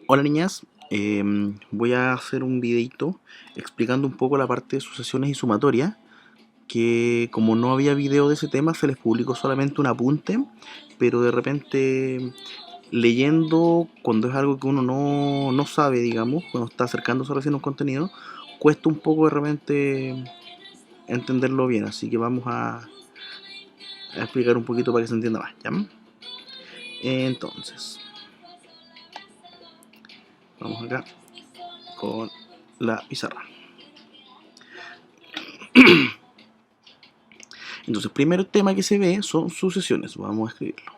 Hola niñas, voy a hacer un videito explicando un poco la parte de sucesiones y sumatoria, que como no había video de ese tema se les publicó solamente un apunte, pero de repente leyendo cuando es algo que uno no sabe, digamos, cuando está acercándose recién a un contenido, cuesta un poco de repente entenderlo bien, así que vamos a explicar un poquito para que se entienda más, ¿ya? Entonces, vamos acá con la pizarra. Entonces, primer tema que se ve son sucesiones. Vamos a escribirlo.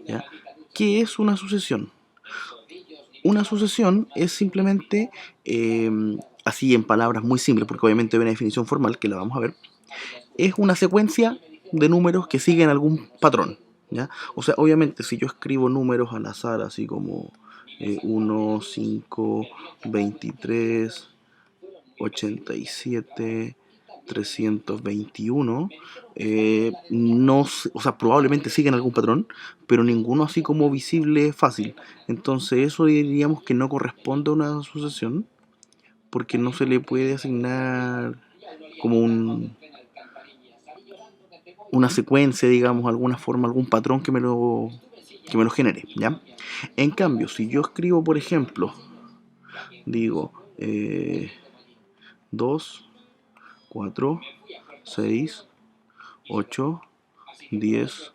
¿Ya? ¿Qué es una sucesión? Una sucesión es simplemente, así en palabras muy simples, porque obviamente hay una definición formal que la vamos a ver, es una secuencia de números que siguen algún patrón. ¿Ya? O sea, obviamente si yo escribo números al azar, así como 1, 5, 23, 87, 321, no, o sea, probablemente siguen algún patrón, pero ninguno así como visible fácil. Entonces eso diríamos que no corresponde a una sucesión, porque no se le puede asignar como una secuencia, digamos, alguna forma, algún patrón que me lo genere, ¿ya? En cambio, si yo escribo, por ejemplo, digo 2, 4, 6, 8, 10,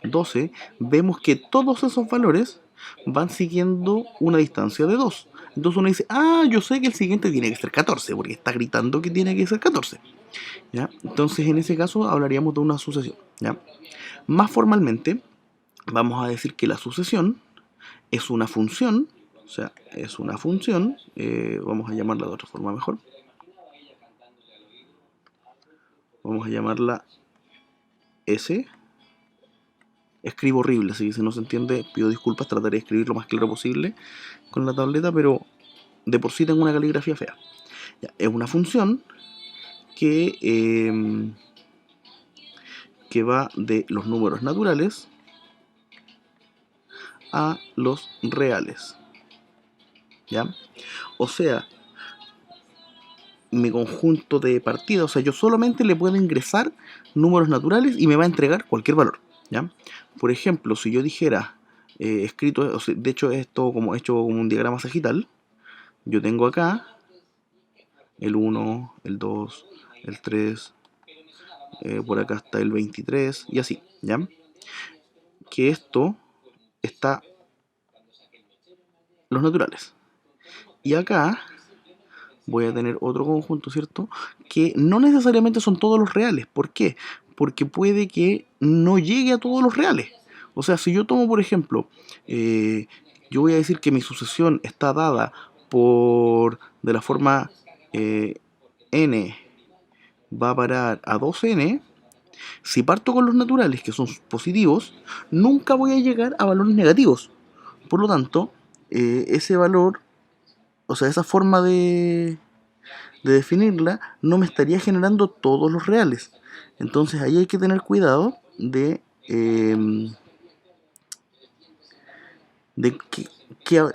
12, vemos que todos esos valores van siguiendo una distancia de 2. Entonces uno dice, yo sé que el siguiente tiene que ser 14, porque está gritando que tiene que ser 14. ¿Ya? Entonces en ese caso hablaríamos de una sucesión. ¿Ya? Más formalmente, vamos a decir que la sucesión es una función, o sea, es una función, vamos a llamarla de otra forma mejor. Vamos a llamarla S. Escribo horrible, así que si no se entiende, pido disculpas, trataré de escribir lo más claro posible con la tableta, pero de por sí tengo una caligrafía fea. Ya, es una función que va de los números naturales a los reales. ¿Ya? O sea, mi conjunto de partida, o sea, yo solamente le puedo ingresar números naturales y me va a entregar cualquier valor. ¿Ya? Por ejemplo, si yo dijera, escrito, o sea, de hecho esto como hecho como un diagrama sagital, yo tengo acá el 1, el 2, el 3, por acá está el 23 y así, ¿ya? Que esto está los naturales. Y acá voy a tener otro conjunto, ¿cierto? Que no necesariamente son todos los reales. ¿Por qué? Porque puede que no llegue a todos los reales. O sea, si yo tomo, por ejemplo, yo voy a decir que mi sucesión está dada por, de la forma n va a parar a 2n, si parto con los naturales, que son positivos, nunca voy a llegar a valores negativos. Por lo tanto, ese valor, o sea, esa forma de definirla, no me estaría generando todos los reales. Entonces ahí hay que tener cuidado de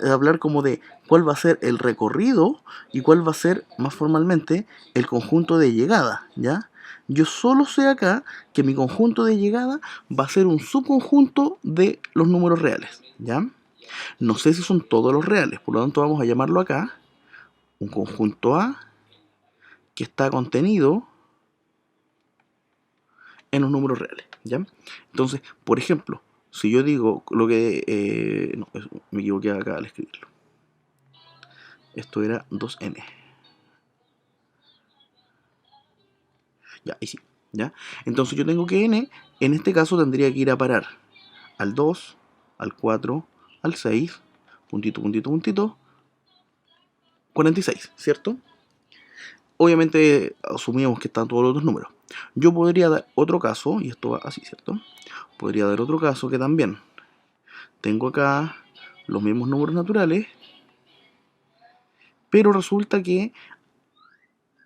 hablar como de cuál va a ser el recorrido y cuál va a ser más formalmente el conjunto de llegada, ¿ya? Yo solo sé acá que mi conjunto de llegada va a ser un subconjunto de los números reales, ¿ya? No sé si son todos los reales, por lo tanto vamos a llamarlo acá un conjunto A que está contenido en los números reales, ¿ya? Entonces, por ejemplo, si yo digo lo que... no, me equivoqué acá al escribirlo. Esto era 2n. Ya, y sí, ¿ya? Entonces yo tengo que n, en este caso tendría que ir a parar al 2, al 4, al 6, puntito, puntito, puntito, 46, ¿cierto? Obviamente asumimos que están todos los otros números. Yo podría dar otro caso, y esto va así, ¿cierto? Podría dar otro caso que también tengo acá los mismos números naturales, pero resulta que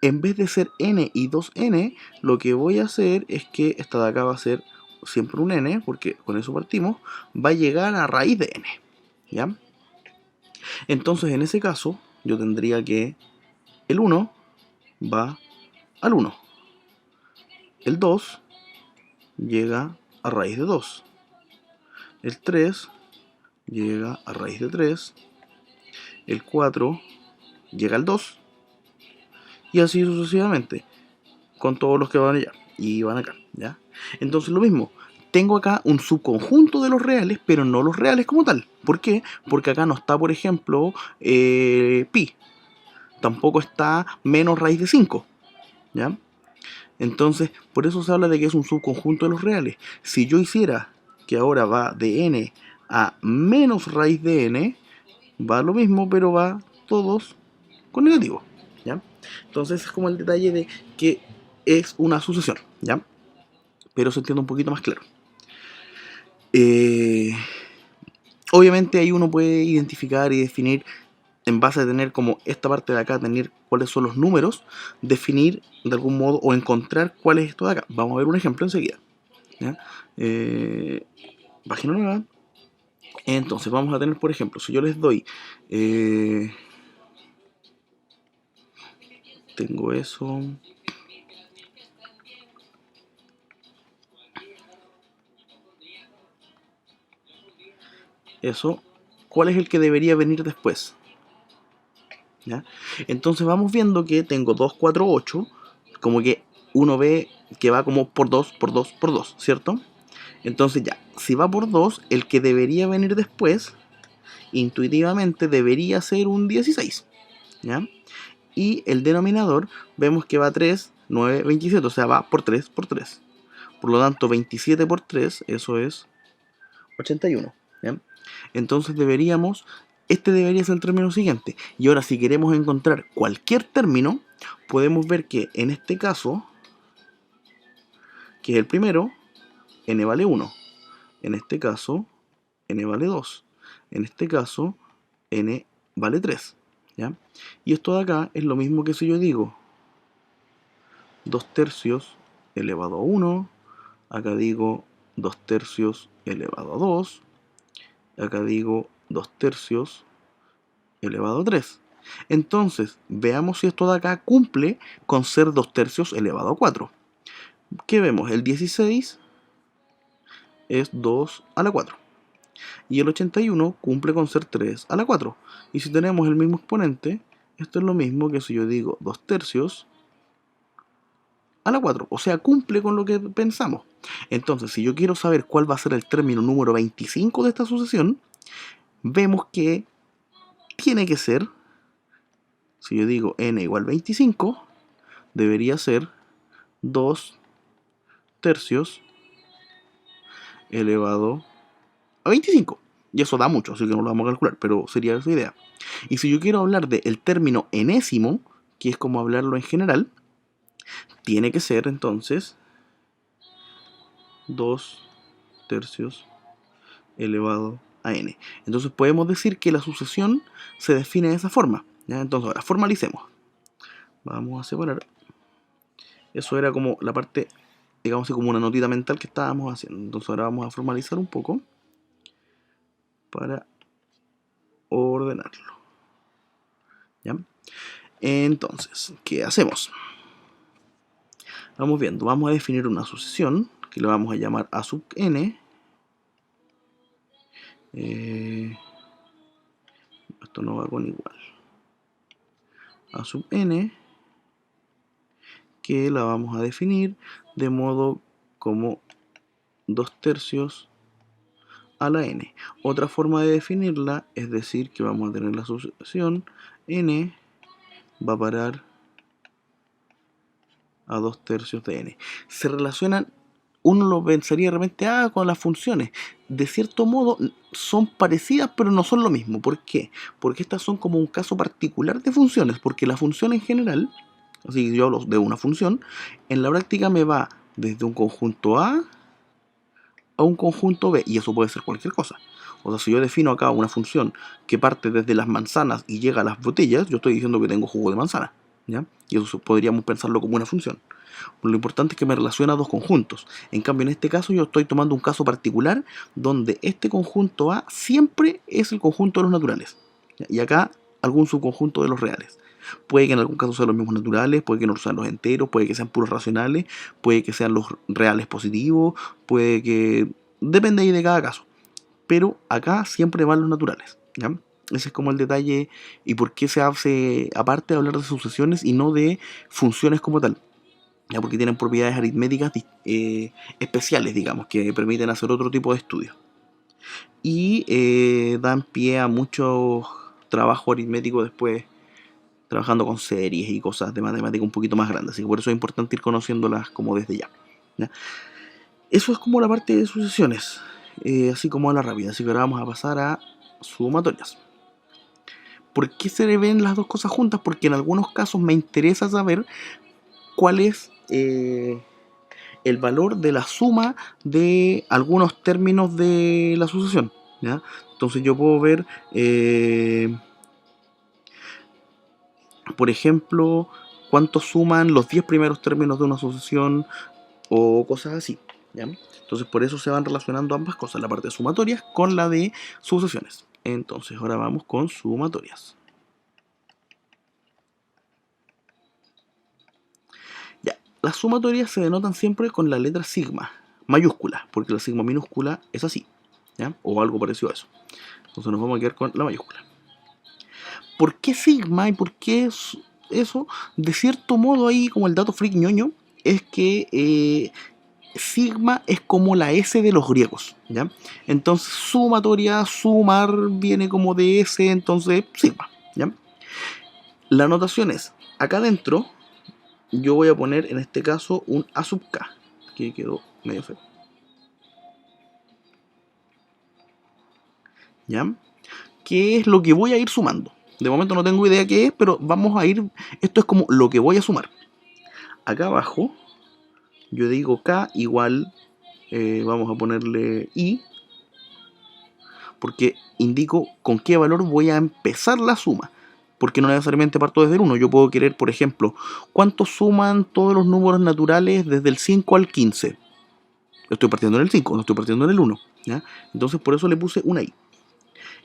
en vez de ser n y 2n, lo que voy a hacer es que esta de acá va a ser siempre un n, porque con eso partimos, va a llegar a raíz de n, ¿ya? Entonces, en ese caso, yo tendría que el 1 va al 1, el 2 llega a raíz de 2, el 3 llega a raíz de 3, el 4 llega al 2, y así sucesivamente, con todos los que van allá y van acá, ¿ya? Entonces lo mismo, tengo acá un subconjunto de los reales, pero no los reales como tal. ¿Por qué? Porque acá no está, por ejemplo, pi, tampoco está menos raíz de 5, ¿ya? Entonces, por eso se habla de que es un subconjunto de los reales. Si yo hiciera que ahora va de n a menos raíz de n, va lo mismo, pero va todos con negativo, ¿ya? Entonces es como el detalle de que es una sucesión, ¿ya? Pero se entiende un poquito más claro. Obviamente ahí uno puede identificar y definir, en base a tener como esta parte de acá, tener cuáles son los números, definir de algún modo o encontrar cuál es esto de acá. Vamos a ver un ejemplo enseguida, ¿ya? Página nueva. Entonces vamos a tener, por ejemplo, si yo les doy, tengo eso, ¿cuál es el que debería venir después? ¿Ya? Entonces vamos viendo que tengo 2, 4, 8, como que uno ve que va como por 2, por 2, por 2, ¿cierto? Entonces ya, si va por 2, el que debería venir después, intuitivamente debería ser un 16, ¿ya? Y el denominador, vemos que va 3, 9, 27, o sea, va por 3, por 3. Por lo tanto, 27 por 3, eso es 81, ¿ya? Entonces este debería ser el término siguiente. Y ahora, si queremos encontrar cualquier término, podemos ver que en este caso, que es el primero, n vale 1. En este caso, n vale 2. En este caso, n vale 3, ¿ya? Y esto de acá es lo mismo que si yo digo 2 tercios elevado a 1, acá digo 2 tercios elevado a 2, acá digo 2 tercios elevado a 3. Entonces, veamos si esto de acá cumple con ser 2 tercios elevado a 4. ¿Qué vemos? El 16 es 2 a la 4. Y el 81 cumple con ser 3 a la 4. Y si tenemos el mismo exponente, esto es lo mismo que si yo digo 2 tercios a la 4. O sea, cumple con lo que pensamos. Entonces, si yo quiero saber cuál va a ser el término número 25 de esta sucesión, vemos que tiene que ser, si yo digo n igual 25, debería ser 2 tercios elevado a 25. Y eso da mucho, así que no lo vamos a calcular, pero sería esa idea. Y si yo quiero hablar del término enésimo, que es como hablarlo en general, tiene que ser entonces 2 tercios elevado a n. Entonces podemos decir que la sucesión se define de esa forma, ¿ya? Entonces ahora formalicemos. Vamos a separar. Eso era como la parte, digamos, como una notita mental que estábamos haciendo. Entonces ahora vamos a formalizar un poco para ordenarlo, ¿ya? Entonces, ¿qué hacemos? Vamos viendo, vamos a definir una sucesión que le vamos a llamar a sub n. Esto no va con igual. A sub n, que la vamos a definir de modo como 2 tercios a la n. Otra forma de definirla es decir que vamos a tener la sucesión n va a parar a 2 tercios de n. Se relacionan, uno lo pensaría de repente, con las funciones. De cierto modo son parecidas, pero no son lo mismo. ¿Por qué? Porque estas son como un caso particular de funciones, porque la función en general, así que yo hablo de una función, en la práctica me va desde un conjunto A a un conjunto B, y eso puede ser cualquier cosa. O sea, si yo defino acá una función que parte desde las manzanas y llega a las botellas, yo estoy diciendo que tengo jugo de manzana, ¿ya? Y eso podríamos pensarlo como una función. Lo importante es que me relaciona dos conjuntos. En cambio, en este caso yo estoy tomando un caso particular donde este conjunto A siempre es el conjunto de los naturales, ¿ya? Y acá algún subconjunto de los reales. Puede que en algún caso sean los mismos naturales, puede que no sean los enteros, puede que sean puros racionales, puede que sean los reales positivos, puede que... Depende ahí de cada caso. Pero acá siempre van los naturales, ¿ya? Ese es como el detalle y por qué se hace aparte de hablar de sucesiones y no de funciones como tal, ya, porque tienen propiedades aritméticas especiales, digamos, que permiten hacer otro tipo de estudios. Y dan pie a mucho trabajo aritmético después, trabajando con series y cosas de matemática un poquito más grandes. Así que por eso es importante ir conociéndolas como desde ya, ¿ya? Eso es como la parte de sucesiones, así como a la rápida. Así que ahora vamos a pasar a sumatorias. ¿Por qué se ven las dos cosas juntas? Porque en algunos casos me interesa saber cuál es el valor de la suma de algunos términos de la sucesión, ¿ya? Entonces yo puedo ver, por ejemplo, cuánto suman los 10 primeros términos de una sucesión o cosas así, ¿ya? Entonces por eso se van relacionando ambas cosas, la parte de sumatorias con la de sucesiones. Entonces ahora vamos con sumatorias. Ya, las sumatorias se denotan siempre con la letra sigma, mayúscula, porque la sigma minúscula es así, ¿ya? O algo parecido a eso. Entonces nos vamos a quedar con la mayúscula. ¿Por qué sigma y por qué eso? De cierto modo ahí, como el dato freak ñoño, es que sigma es como la S de los griegos, ¿ya? Entonces sumatoria, sumar, viene como de S, entonces sigma, ¿ya? La notación es, acá adentro, yo voy a poner en este caso un A sub K, que quedó medio feo, ¿ya? ¿Qué es lo que voy a ir sumando? De momento no tengo idea qué es, pero vamos a ir, esto es como lo que voy a sumar. Acá abajo, yo digo K igual, vamos a ponerle I, porque indico con qué valor voy a empezar la suma. Porque no necesariamente parto desde el 1. Yo puedo querer, por ejemplo, ¿cuánto suman todos los números naturales desde el 5 al 15? Estoy partiendo en el 5, no estoy partiendo en el 1, ¿ya? Entonces por eso le puse una I.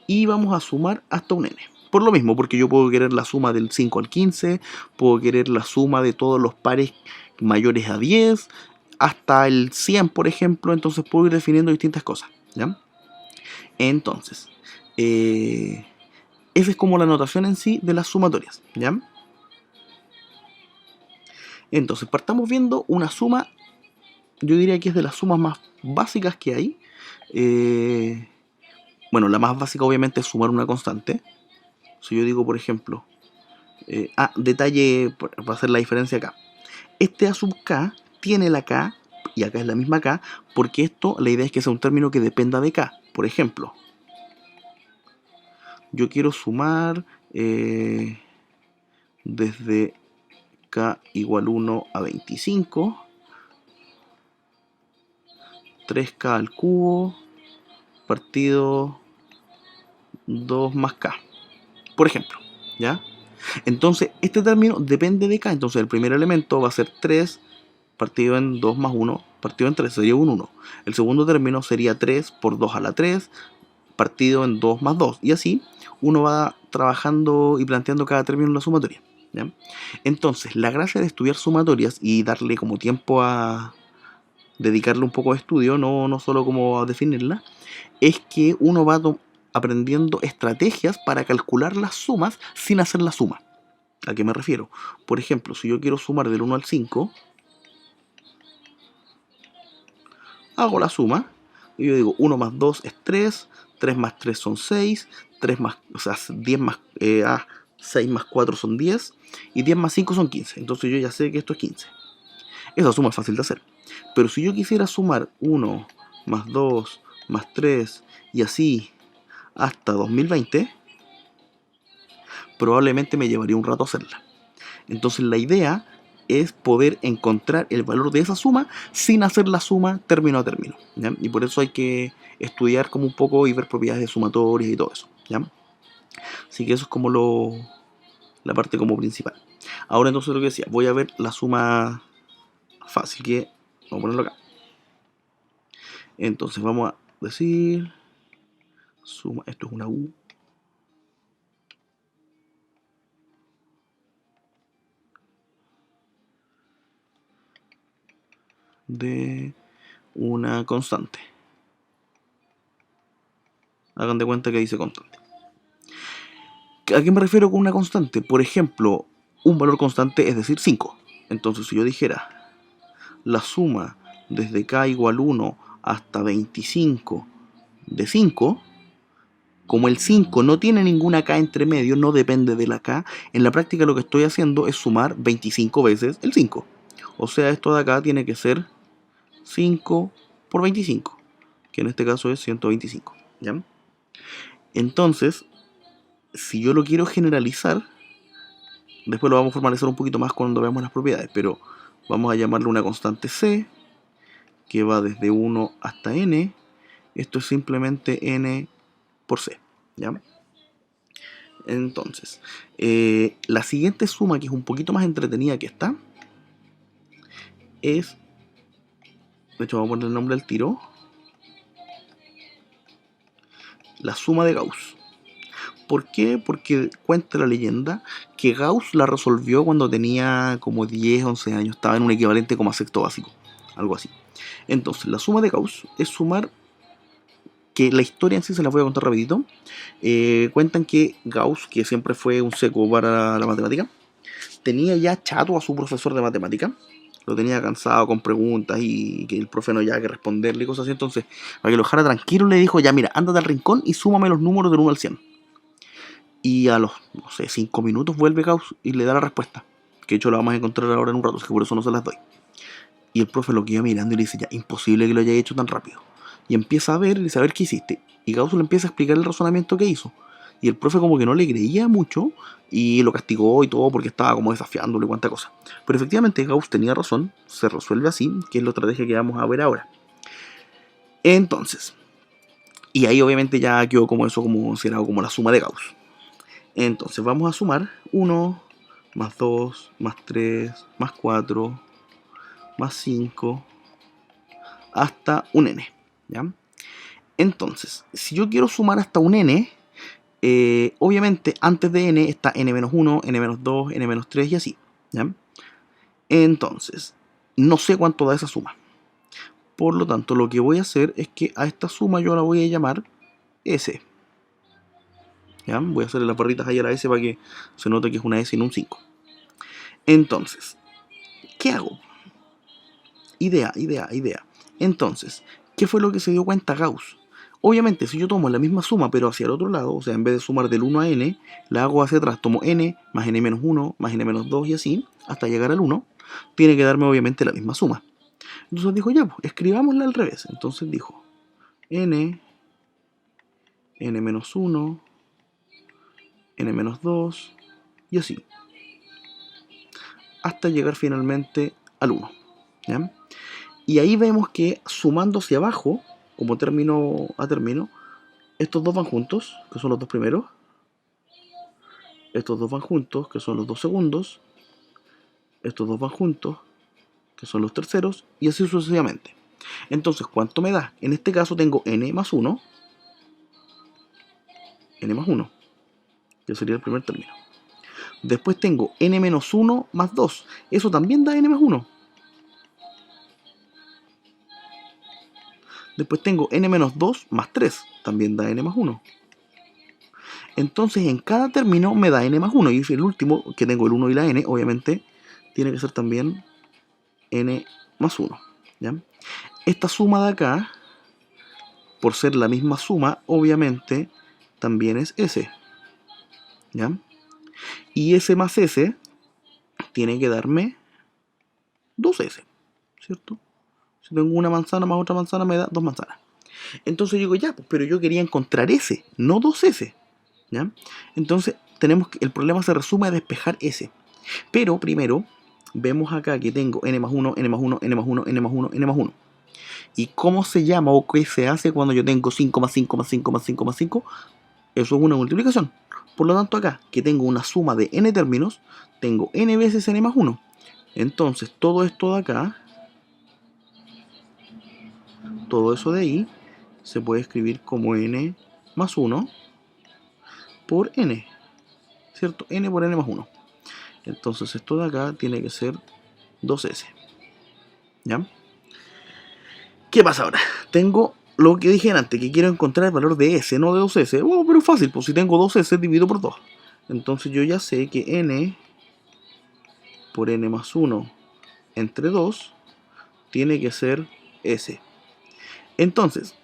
Y vamos a sumar hasta un n. Por lo mismo, porque yo puedo querer la suma del 5 al 15, puedo querer la suma de todos los pares mayores a 10, hasta el 100, por ejemplo, entonces puedo ir definiendo distintas cosas, ¿ya? Entonces, esa es como la notación en sí de las sumatorias, ¿ya? Entonces, partamos viendo una suma, yo diría que es de las sumas más básicas que hay. Bueno, la más básica obviamente es sumar una constante. Si yo digo, por ejemplo, detalle para hacer la diferencia acá. Este A sub K tiene la K, y acá es la misma K, porque esto, la idea es que sea un término que dependa de K. Por ejemplo, yo quiero sumar desde K igual 1 a 25, 3K al cubo, partido 2 más K, por ejemplo, ¿ya? Entonces, este término depende de K, entonces el primer elemento va a ser 3 partido en 2 más 1, partido en 3, sería un 1. El segundo término sería 3 por 2 a la 3, partido en 2 más 2. Y así uno va trabajando y planteando cada término en la sumatoria, ¿ya? Entonces, la gracia de estudiar sumatorias y darle como tiempo a dedicarle un poco de estudio, no solo como a definirla, es que uno va aprendiendo estrategias para calcular las sumas sin hacer la suma. ¿A qué me refiero? Por ejemplo, si yo quiero sumar del 1 al 5, hago la suma y yo digo 1 más 2 es 3, 3 más 3 son 6, 3 más, o sea, 10 más, 6 más 4 son 10 y 10 más 5 son 15. Entonces yo ya sé que esto es 15. Esa suma es fácil de hacer. Pero si yo quisiera sumar 1 más 2 más 3 y así hasta 2020, probablemente me llevaría un rato hacerla. Entonces la idea es poder encontrar el valor de esa suma sin hacer la suma término a término, ¿ya? Y por eso hay que estudiar como un poco y ver propiedades de sumatorias y todo eso, ¿ya? Así que eso es como la parte como principal. Ahora entonces lo que decía, voy a ver la suma fácil, que vamos a ponerlo acá. Entonces vamos a decir suma, esto es una U, de una constante. Hagan de cuenta que dice constante. ¿A qué me refiero con una constante? Por ejemplo, un valor constante es decir 5. Entonces si yo dijera la suma desde k igual 1 hasta 25 de 5, como el 5 no tiene ninguna k entre medio, no depende de la k, en la práctica lo que estoy haciendo es sumar 25 veces el 5. O sea, esto de acá tiene que ser 5 por 25, que en este caso es 125. ¿Ya? Entonces, si yo lo quiero generalizar, después lo vamos a formalizar un poquito más cuando veamos las propiedades, pero vamos a llamarle una constante c, que va desde 1 hasta n. Esto es simplemente n por c. ¿Ya? Entonces, la siguiente suma, que es un poquito más entretenida que esta, es, de hecho vamos a poner el nombre al tiro, la suma de Gauss. ¿Por qué? Porque cuenta la leyenda que Gauss la resolvió cuando tenía como 10, 11 años, estaba en un equivalente como a sexto básico, algo así. Entonces, la suma de Gauss es sumar, que la historia en sí se la voy a contar rapidito. Cuentan que Gauss, que siempre fue un seco para la matemática, tenía ya chato a su profesor de matemática. Lo tenía cansado con preguntas y que el profe no había que responderle y cosas así. Entonces, para que lo dejara tranquilo, le dijo, ya mira, ándate al rincón y súmame los números del 1 al 100. Y a los, no sé, 5 minutos vuelve Gauss y le da la respuesta. Que de hecho la vamos a encontrar ahora en un rato, así que por eso no se las doy. Y el profe lo queda mirando y le dice, ya, imposible que lo haya hecho tan rápido. Y empieza a ver, y dice, a ver qué hiciste. Y Gauss le empieza a explicar el razonamiento que hizo. Y el profe como que no le creía mucho y lo castigó y todo porque estaba como desafiándole y cuánta cosa. Pero efectivamente Gauss tenía razón, se resuelve así, que es la estrategia que vamos a ver ahora. Entonces, y ahí obviamente ya quedó como eso, como considerado como la suma de Gauss. Entonces vamos a sumar 1, más 2, más 3, más 4, más 5, hasta un n. ¿Ya? Entonces, si yo quiero sumar hasta un n, obviamente antes de n está n-1, n-2, n-3 y así. ¿Ya? Entonces, no sé cuánto da esa suma. Por lo tanto, lo que voy a hacer es que a esta suma yo la voy a llamar s. ¿Ya? Voy a hacerle las barritas ahí a la s para que se note que es una s y no un 5. Entonces, ¿qué hago? Idea. Entonces, ¿qué fue lo que se dio cuenta Gauss? Obviamente, si yo tomo la misma suma, pero hacia el otro lado, o sea, en vez de sumar del 1 a n, la hago hacia atrás. Tomo n, más n-1, más n-2 y así, hasta llegar al 1, tiene que darme obviamente la misma suma. Entonces dijo, ya, pues, escribámosla al revés. Entonces dijo, n, n-1, n-2, y así. Hasta llegar finalmente al 1. ¿Ya? Y ahí vemos que sumando hacia abajo, como término a término, estos dos van juntos, que son los dos primeros. Estos dos van juntos, que son los dos segundos. Estos dos van juntos, que son los terceros, y así sucesivamente. Entonces, ¿cuánto me da? En este caso tengo n más 1, que sería el primer término. Después tengo n menos 1 más 2, eso también da n más 1. Después tengo n menos 2 más 3, también da n más 1. Entonces en cada término me da n más 1. Y el último, que tengo el 1 y la n, obviamente tiene que ser también n más 1. ¿Ya? Esta suma de acá, por ser la misma suma, obviamente también es s. ¿Ya? Y s más s tiene que darme 2s. ¿Cierto? Si tengo una manzana más otra manzana me da 2 manzanas. Entonces yo digo, ya, pues, pero yo quería encontrar s, no 2s. ¿Ya? Entonces tenemos que, el problema se resume a despejar s. Pero primero vemos acá que tengo n más 1, n más 1, n más 1, n más 1, n más 1. ¿Y cómo se llama o qué se hace cuando yo tengo 5 más 5 más 5 más 5 más 5? Eso es una multiplicación. Por lo tanto acá, que tengo una suma de n términos, tengo n veces n más 1. Entonces todo esto de acá, todo eso de ahí, se puede escribir como n más 1 por n, ¿cierto? N por n más 1. Entonces esto de acá tiene que ser 2s, ¿ya? ¿Qué pasa ahora? Tengo lo que dije antes, que quiero encontrar el valor de s, no de 2s. Oh, pero es fácil, pues si tengo 2s divido por 2. Entonces yo ya sé que n por n más 1 entre 2 tiene que ser s. Entonces,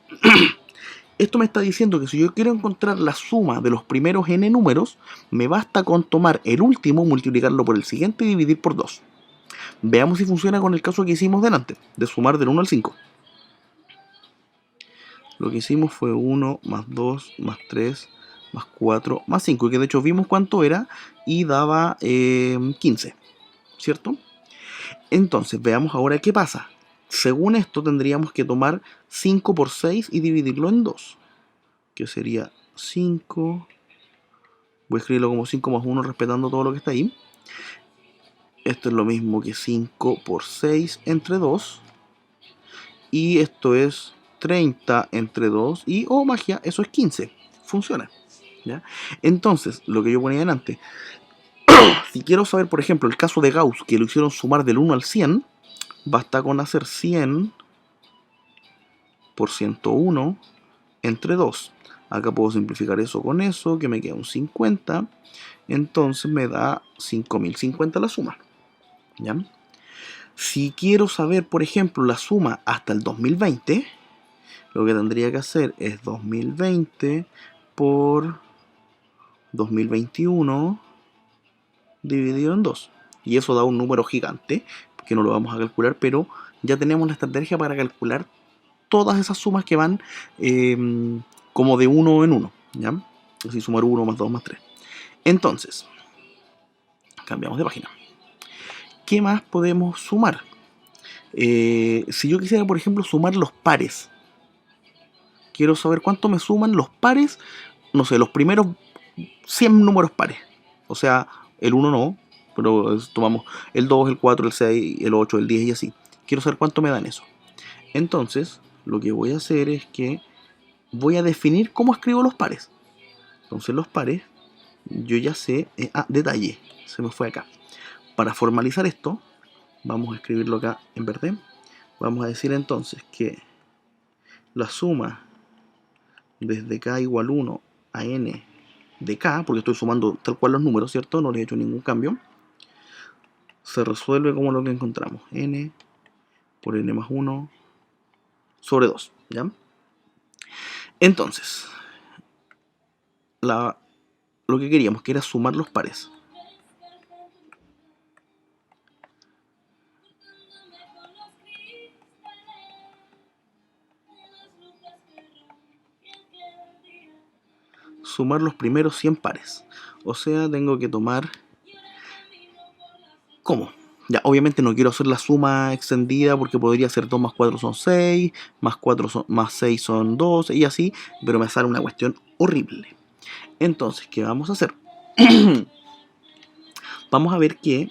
esto me está diciendo que si yo quiero encontrar la suma de los primeros n números, me basta con tomar el último, multiplicarlo por el siguiente y dividir por 2. Veamos si funciona con el caso que hicimos delante, de sumar del 1 al 5. Lo que hicimos fue 1 más 2 más 3 más 4 más 5, que de hecho vimos cuánto era y daba 15, ¿cierto? Entonces, veamos ahora qué pasa. Según esto tendríamos que tomar 5 por 6 y dividirlo en 2, que sería 5, voy a escribirlo como 5 más 1 respetando todo lo que está ahí. Esto es lo mismo que 5 por 6 entre 2, y esto es 30 entre 2, y, oh magia, eso es 15, funciona, ¿ya? Entonces, lo que yo ponía delante, si quiero saber, por ejemplo, el caso de Gauss, que lo hicieron sumar del 1 al 100, basta con hacer 100 por 101 entre 2. Acá puedo simplificar eso con eso, que me queda un 50. Entonces me da 5050 la suma, ¿ya? Si quiero saber, por ejemplo, la suma hasta el 2020, lo que tendría que hacer es 2020 por 2021 dividido en 2. Y eso da un número gigante, que no lo vamos a calcular, pero ya tenemos la estrategia para calcular todas esas sumas que van como de 1 en 1, ¿ya? Así sumar 1 más 2 más 3. Entonces, cambiamos de página. ¿Qué más podemos sumar? Si yo quisiera, por ejemplo, sumar los pares, quiero saber cuánto me suman los pares, no sé, los primeros 100 números pares. O sea, el 1 no, pero tomamos el 2, el 4, el 6, el 8, el 10 y así. Quiero saber cuánto me dan eso. Entonces, lo que voy a hacer es que voy a definir cómo escribo los pares. Entonces los pares, yo ya sé, detalle, se me fue acá. Para formalizar esto, vamos a escribirlo acá en verde. Vamos a decir entonces que la suma desde k igual 1 a n de k, porque estoy sumando tal cual los números, ¿cierto? No le he hecho ningún cambio. Se resuelve como lo que encontramos, n por n más 1 sobre 2, ¿ya? Entonces, lo que queríamos, que era sumar los pares. Sumar los primeros 100 pares. O sea, tengo que tomar... ¿Cómo? Ya, obviamente no quiero hacer la suma extendida porque podría ser 2 más 4 son 6, más 4 más 6 son 12 y así, pero me sale una cuestión horrible. Entonces, ¿qué vamos a hacer? Vamos a ver que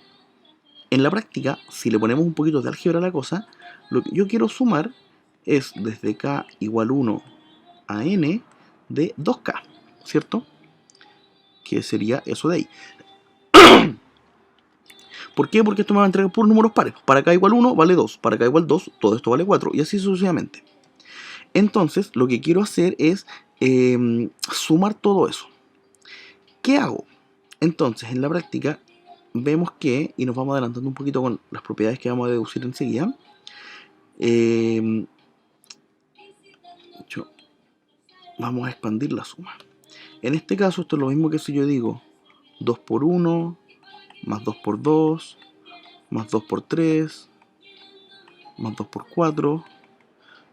en la práctica, si le ponemos un poquito de álgebra a la cosa, lo que yo quiero sumar es desde k igual 1 a n de 2k, ¿cierto? Que sería eso de ahí. ¿Por qué? Porque esto me va a entregar por números pares. Para k igual 1 vale 2, para k igual 2 todo esto vale 4 y así sucesivamente. Entonces lo que quiero hacer es sumar todo eso. ¿Qué hago? Entonces en la práctica vemos que, y nos vamos adelantando un poquito con las propiedades que vamos a deducir enseguida, vamos a expandir la suma. En este caso esto es lo mismo que si yo digo 2 por 1 más 2 por 2 más 2 por 3 más 2 por 4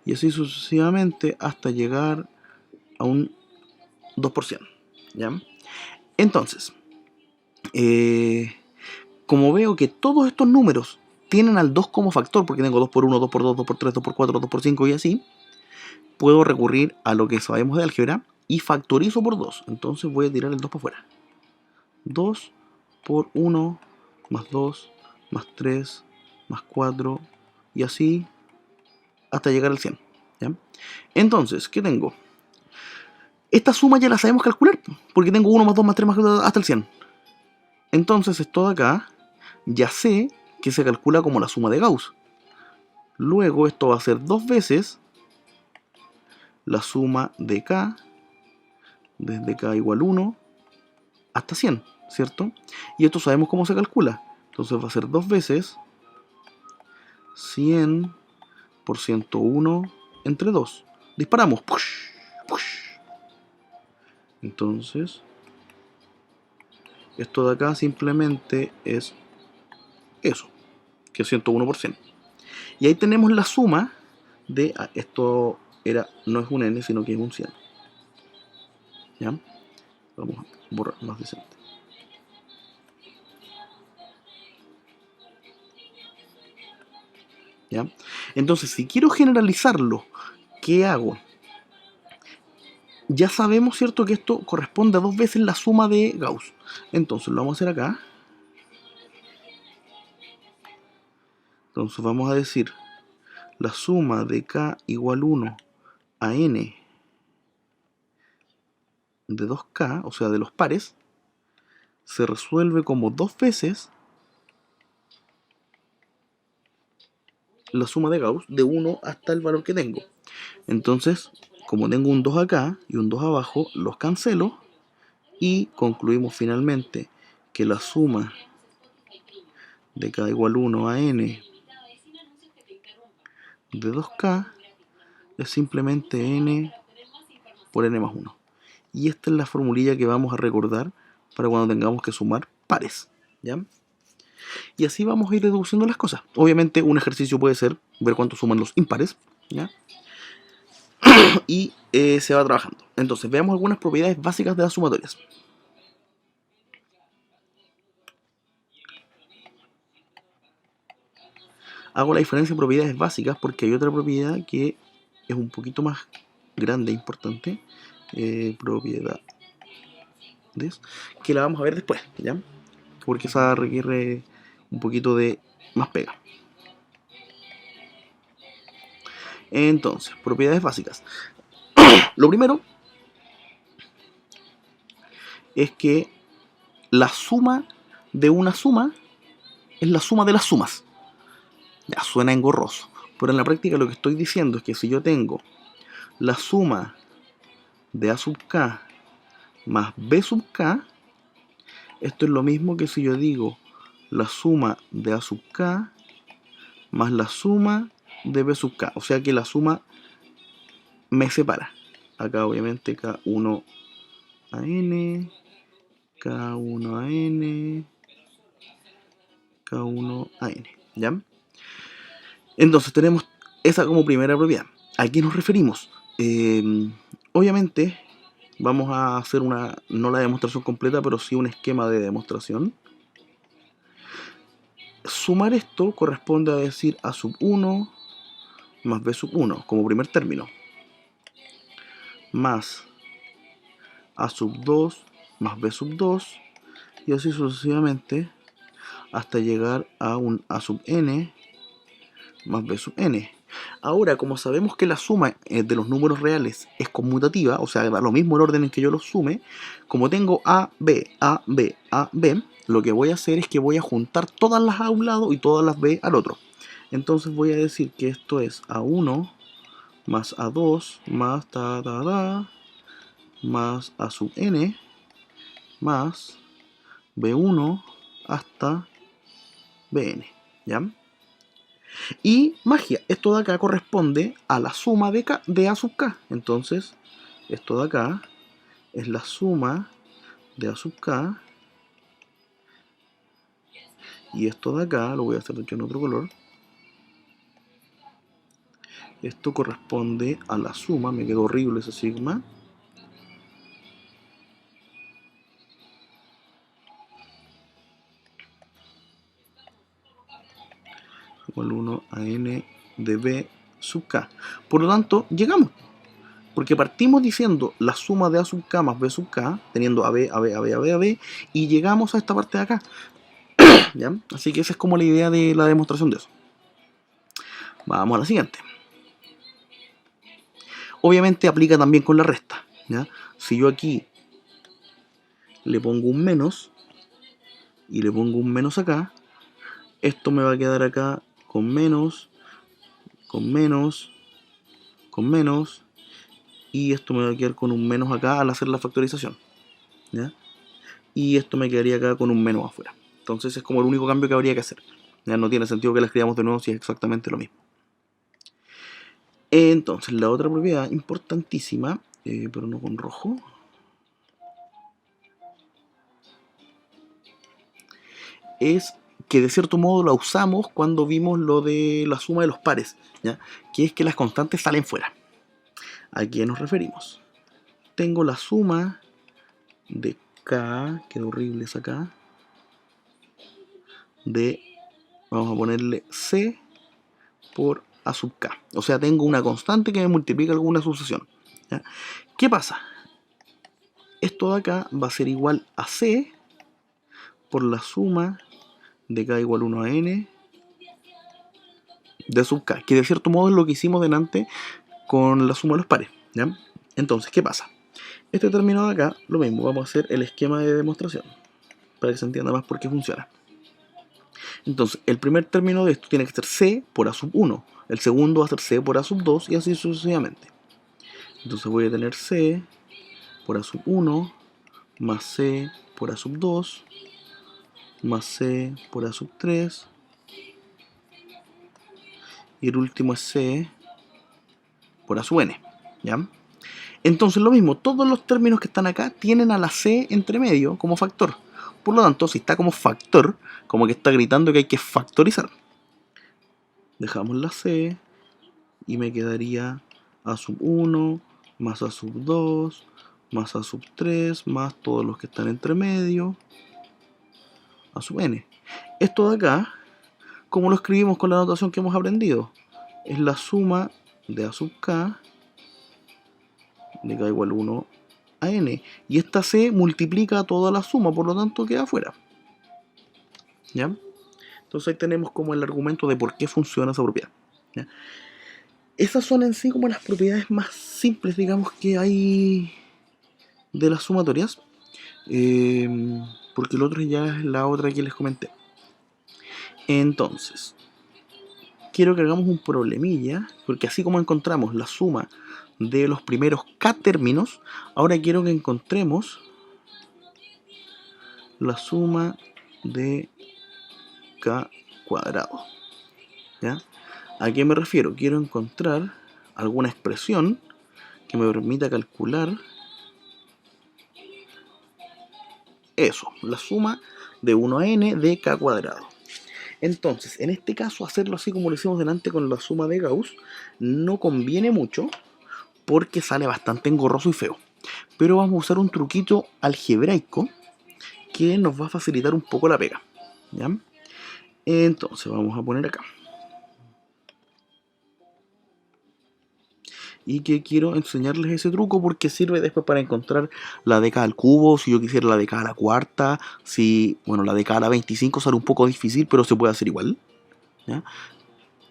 y así sucesivamente hasta llegar a un 2%, ¿ya? Entonces, como veo que todos estos números tienen al 2 como factor, porque tengo 2 por 1, 2 por 2, 2 por 3, 2 por 4, 2 por 5 y así, puedo recurrir a lo que sabemos de álgebra y factorizo por 2. Entonces voy a tirar el 2 para afuera. 2 por 1 más 2 más 3 más 4 y así hasta llegar al 100. ¿Ya? Entonces, ¿qué tengo? Esta suma ya la sabemos calcular, porque tengo 1 más 2 más 3 más 4 hasta el 100. Entonces esto de acá ya sé que se calcula como la suma de Gauss. Luego esto va a ser 2 veces la suma de k, desde k igual 1 hasta 100, ¿cierto? Y esto sabemos cómo se calcula. Entonces va a ser 2 veces 100 por 101 entre 2. Disparamos. Push, push. Entonces, esto de acá simplemente es eso, que es 101 por 100. Y ahí tenemos la suma de... esto no es un n, sino que es un 100. ¿Ya? Vamos a borrar más decente. ¿Ya? Entonces, si quiero generalizarlo, ¿qué hago? Ya sabemos, ¿cierto?, que esto corresponde a 2 veces la suma de Gauss. Entonces lo vamos a hacer acá. Entonces vamos a decir la suma de k igual 1 a n de 2k, o sea, de los pares, se resuelve como 2 veces la suma de Gauss de 1 hasta el valor que tengo. Entonces, como tengo un 2 acá y un 2 abajo, los cancelo y concluimos finalmente que la suma de k igual 1 a n de 2k es simplemente n por n más 1. Y esta es la formulilla que vamos a recordar para cuando tengamos que sumar pares, ¿ya? Y así vamos a ir deduciendo las cosas. Obviamente un ejercicio puede ser ver cuánto suman los impares, ¿ya? Y se va trabajando. Entonces veamos algunas propiedades básicas de las sumatorias. Hago la diferencia en propiedades básicas porque hay otra propiedad que es un poquito más grande e importante. Propiedades que la vamos a ver después, ¿ya? Porque esa requiere un poquito de más pega. Entonces, propiedades básicas. Lo primero es que la suma de una suma es la suma de las sumas. Ya suena engorroso, pero en la práctica lo que estoy diciendo es que si yo tengo la suma de a sub k más b sub k, esto es lo mismo que si yo digo la suma de a sub k más la suma de b sub k. O sea que la suma me separa. Acá obviamente k1 a n, k1 a n, k1 a n, ¿ya? Entonces tenemos esa como primera propiedad. ¿A qué nos referimos? Obviamente vamos a hacer no la demostración completa, pero sí un esquema de demostración. Sumar esto corresponde a decir a sub 1 más b sub 1 como primer término, más a sub 2 más b sub 2 y así sucesivamente hasta llegar a un a sub n más b sub n. Ahora, como sabemos que la suma de los números reales es conmutativa, o sea, da lo mismo el orden en que yo los sume, como tengo A, B, A, B, A, B, lo que voy a hacer es que voy a juntar todas las A a un lado y todas las B al otro. Entonces voy a decir que esto es A1 más A2 más más A sub n más B1 hasta Bn, ¿ya? Y magia, esto de acá corresponde a la suma de A sub k. Entonces, esto de acá es la suma de A sub k. Y esto de acá, lo voy a hacer en otro color. Esto corresponde a la suma, me quedó horrible ese sigma. Igual 1 a n de b sub k. Por lo tanto, llegamos. Porque partimos diciendo la suma de A sub K más B sub K, teniendo AB, AB, AB, AB, AB, y llegamos a esta parte de acá. ¿Ya? Así que esa es como la idea de la demostración de eso. Vamos a la siguiente. Obviamente aplica también con la resta, ¿ya? Si yo aquí le pongo un menos y le pongo un menos acá, esto me va a quedar acá con menos, con menos, con menos, y esto me va a quedar con un menos acá al hacer la factorización, ¿ya? Y esto me quedaría acá con un menos afuera. Entonces es como el único cambio que habría que hacer. Ya no tiene sentido que la escribamos de nuevo si es exactamente lo mismo. Entonces la otra propiedad importantísima, pero no con rojo, es que de cierto modo la usamos cuando vimos lo de la suma de los pares, ¿ya? Que es que las constantes salen fuera. ¿A qué nos referimos? Tengo la suma de K, qué horrible es acá, de, vamos a ponerle C por A sub K. O sea, tengo una constante que me multiplica alguna sucesión, ¿ya? ¿Qué pasa? Esto de acá va a ser igual a C por la suma de K igual 1 a N de sub K, que de cierto modo es lo que hicimos delante con la suma de los pares, ¿ya? Entonces, ¿qué pasa? Este término de acá, lo mismo, vamos a hacer el esquema de demostración para que se entienda más por qué funciona. Entonces, el primer término de esto tiene que ser C por A sub 1, el segundo va a ser C por A sub 2 y así sucesivamente. Entonces voy a tener C por A sub 1 más C por A sub 2 más C por A sub 3 y el último es C por A sub n, ¿ya? Entonces lo mismo, todos los términos que están acá tienen a la C entre medio como factor. Por lo tanto, si está como factor, como que está gritando que hay que factorizar. Dejamos la C y me quedaría A sub 1 más A sub 2 más A sub 3 más todos los que están entre medio A sub n. Esto de acá, como lo escribimos con la notación que hemos aprendido, es la suma de A sub K de K igual 1 a n. Y esta C multiplica toda la suma, por lo tanto queda afuera. ¿Ya? Entonces ahí tenemos como el argumento de por qué funciona esa propiedad. ¿Ya? Esas son en sí como las propiedades más simples, digamos, que hay de las sumatorias. Porque el otro ya es la otra que les comenté. Entonces, quiero que hagamos un problemilla, porque así como encontramos la suma de los primeros k términos, ahora quiero que encontremos la suma de k cuadrado. ¿Ya? ¿A qué me refiero? Quiero encontrar alguna expresión que me permita calcular eso, la suma de 1 a n de k cuadrado. Entonces, en este caso, hacerlo así como lo hicimos delante con la suma de Gauss no conviene mucho porque sale bastante engorroso y feo. Pero vamos a usar un truquito algebraico que nos va a facilitar un poco la pega, ¿ya? Entonces, vamos a poner acá. Y que quiero enseñarles ese truco porque sirve después para encontrar la de k al cubo, si yo quisiera la de k a la cuarta, si, bueno, la de k a la 25 sale un poco difícil, pero se puede hacer igual, ¿ya?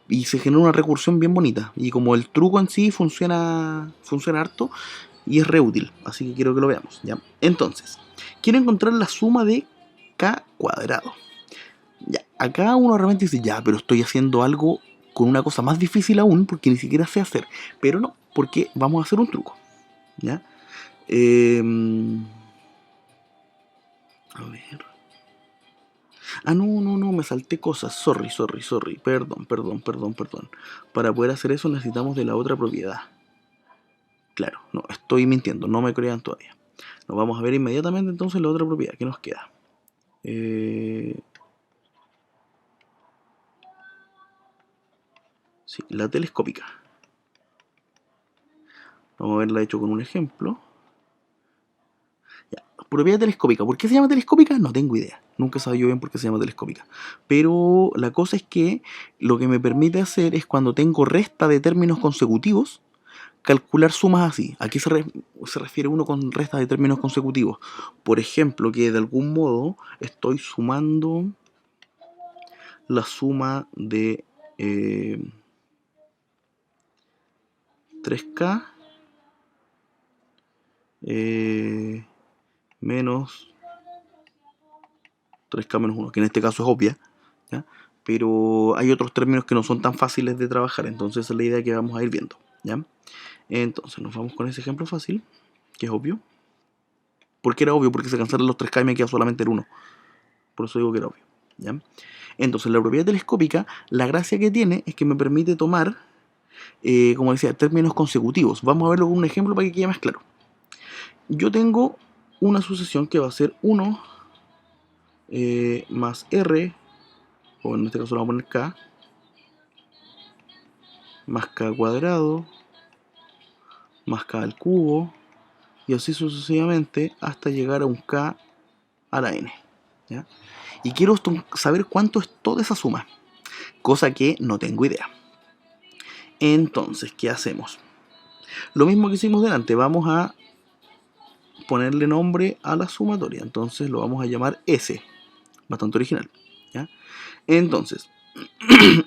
Y se genera una recursión bien bonita, y como el truco en sí funciona harto, y es reútil, así que quiero que lo veamos, ¿ya? Entonces, quiero encontrar la suma de k cuadrado. Ya, acá uno realmente dice, ya, pero estoy haciendo algo con una cosa más difícil aún, porque ni siquiera sé hacer. Pero no, porque vamos a hacer un truco, ¿ya? A ver. Ah, no, me salté cosas. Sorry. Perdón. Para poder hacer eso necesitamos de la otra propiedad. Claro, no, estoy mintiendo, no me crean todavía. Nos vamos a ver inmediatamente entonces la otra propiedad que nos queda. Sí, la telescópica. Vamos a verla hecho con un ejemplo. Ya, propiedad telescópica. ¿Por qué se llama telescópica? No tengo idea. Nunca he sabido bien por qué se llama telescópica. Pero la cosa es que lo que me permite hacer es cuando tengo resta de términos consecutivos, calcular sumas así. ¿A qué se refiere uno con restas de términos consecutivos? Por ejemplo, que de algún modo estoy sumando la suma de 3K menos 3K menos 1, que en este caso es obvia, ¿ya? Pero hay otros términos que no son tan fáciles de trabajar, entonces esa es la idea que vamos a ir viendo, ¿ya? Entonces nos vamos con ese ejemplo fácil, que es obvio. ¿Por qué era obvio? Porque se cancelan los 3K y me queda solamente el 1. Por eso digo que era obvio, ¿ya? Entonces la propiedad telescópica, la gracia que tiene es que me permite tomar, como decía, términos consecutivos. Vamos a verlo con un ejemplo para que quede más claro. Yo tengo una sucesión que va a ser 1 más R, o en este caso lo vamos a poner K, más K cuadrado, más K al cubo, y así sucesivamente hasta llegar a un K a la N, ¿ya? Y quiero saber cuánto es toda esa suma, cosa que no tengo idea. Entonces, ¿qué hacemos? Lo mismo que hicimos delante, vamos a ponerle nombre a la sumatoria, entonces lo vamos a llamar S, bastante original, ¿ya? Entonces,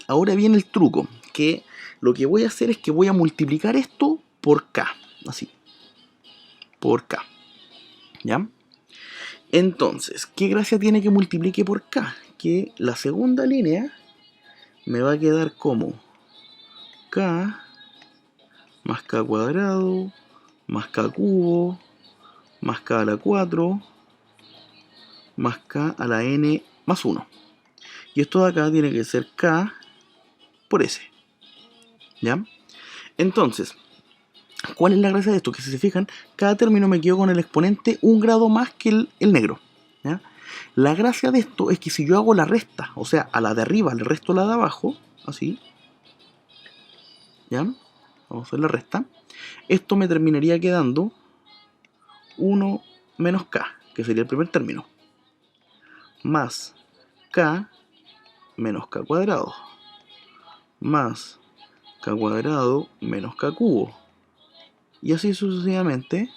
ahora viene el truco, que lo que voy a hacer es que voy a multiplicar esto por K, así, por K, ¿ya? Entonces, ¿qué gracia tiene que multiplique por K? Que la segunda línea me va a quedar como K más K cuadrado, más K cubo, más K a la 4, más K a la N más 1. Y esto de acá tiene que ser K por S, ¿ya? Entonces, ¿cuál es la gracia de esto? Que si se fijan, cada término me quedo con el exponente un grado más que el negro, ¿ya? La gracia de esto es que si yo hago la resta, o sea, a la de arriba le resto la de abajo, así, ¿ya? Vamos a hacer la resta. Esto me terminaría quedando 1 menos K, que sería el primer término, más K menos K cuadrado, más K cuadrado menos K cubo, y así sucesivamente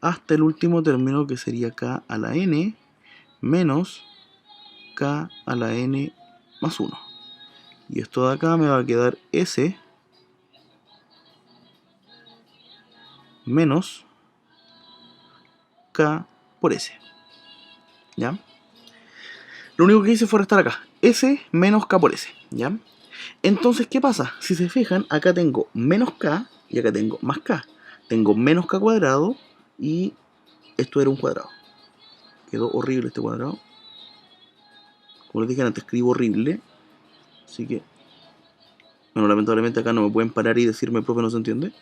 hasta el último término, que sería K a la N menos K a la N más 1. Y esto de acá me va a quedar S menos K por S, ¿ya? Lo único que hice fue restar acá, S menos K por S, ¿ya? Entonces, ¿qué pasa? Si se fijan, acá tengo menos K y acá tengo más K. Tengo menos K cuadrado y esto era un cuadrado. Quedó horrible este cuadrado. Como les dije antes, escribo horrible. Así que, bueno, lamentablemente acá no me pueden parar y decirme, profe, no se entiende.